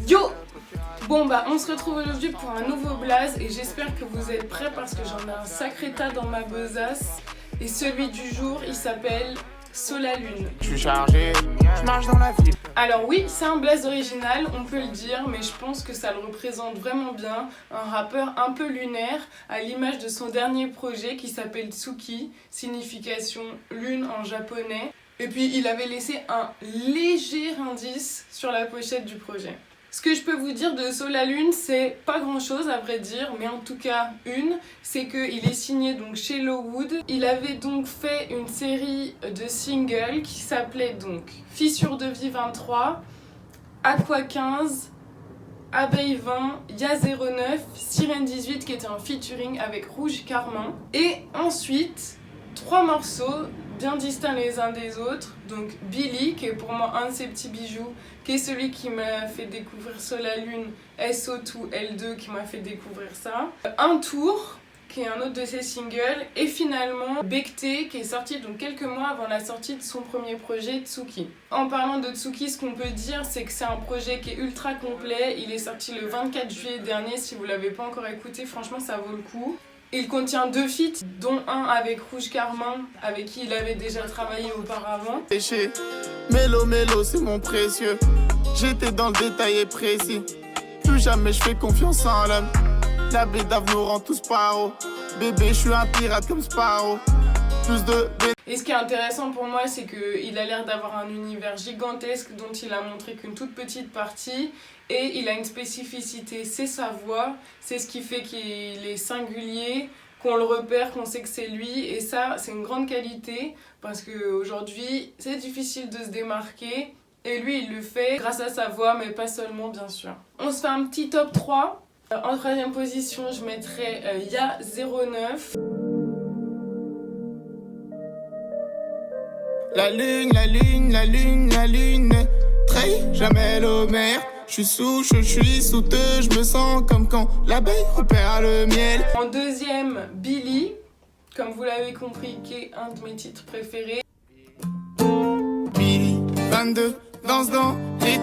Yo! Bon bah on se retrouve aujourd'hui pour un nouveau blaze et j'espère que vous êtes prêts parce que j'en ai un sacré tas dans ma besace. Et celui du jour il s'appelle Solalune. Je suis chargé, je marche dans la ville. Alors oui, c'est un blaze original, on peut le dire, mais je pense que ça le représente vraiment bien. Un rappeur un peu lunaire, à l'image de son dernier projet qui s'appelle Tsuki, signification lune en japonais. Et puis il avait laissé un léger indice sur la pochette du projet. Ce que je peux vous dire de Solalune, c'est pas grand chose à vrai dire, mais en tout cas c'est qu'il est signé donc chez Lowood. Il avait donc fait une série de singles qui s'appelait donc Fissure de vie 23, Aqua 15, Abeille 20, Ya 09, Sirène 18 qui était un featuring avec Rouge Carmin. Et ensuite, 3 morceaux bien distincts les uns des autres, donc Billy qui est pour moi un de ses petits bijoux, qui est celui qui m'a fait découvrir Solalune, SO2 L2 qui m'a fait découvrir ça, Un Tour qui est un autre de ses singles, et finalement Becté qui est sorti donc quelques mois avant la sortie de son premier projet Tsuki. En parlant de Tsuki, ce qu'on peut dire c'est que c'est un projet qui est ultra complet, il est sorti le 24 juillet dernier, si vous l'avez pas encore écouté franchement ça vaut le coup. Il contient 2 feats, dont un avec Rouge Carmin, avec qui il avait déjà travaillé auparavant. Péché, mélo mélo c'est mon précieux. J'étais dans le détail et précis. Plus jamais je fais confiance en l'homme. La bédave nous rend tous paro. Bébé je suis un pirate comme Sparrow. Plus de... Et ce qui est intéressant pour moi, c'est qu'il a l'air d'avoir un univers gigantesque dont il a montré qu'une toute petite partie. Et il a une spécificité, c'est sa voix, c'est ce qui fait qu'il est singulier, qu'on le repère, qu'on sait que c'est lui. Et ça, c'est une grande qualité parce qu'aujourd'hui, c'est difficile de se démarquer. Et lui, il le fait grâce à sa voix, mais pas seulement, bien sûr. On se fait un petit top 3. En 3e position, je mettrais Ya 09. La lune, la lune, la lune, la lune. Trahit jamais l'homère. Je suis souche, je suis souteux, je me sens comme quand l'abeille repère le miel. En 2e, Billy, comme vous l'avez compris, qui est un de mes titres préférés. Billy, 22, danse dans les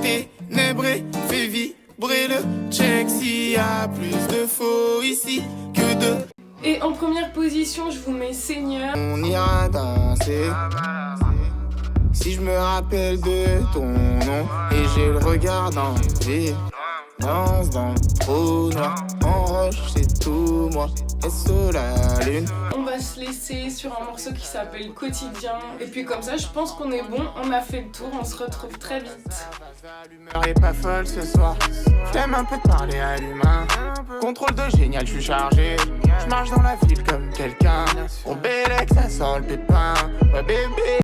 ténèbres et fait vibrer le check. S'il y a plus de faux ici que de... Et en 1re position, je vous mets Seigneur. On ira danser. Si je me rappelle de ton nom et j'ai le regard dans les danse dans le trou noir, en roche c'est tout moi, et sous la lune. On va se laisser sur un morceau qui s'appelle Quotidien. Et puis comme ça, je pense qu'on est bon, on a fait le tour, on se retrouve très vite. L'humeur est pas folle ce soir, j'aime un peu parler à l'humain. Contrôle de génial, je suis chargé, je marche dans la ville comme quelqu'un. Au Bélec ça sent le pépin, ouais bébé.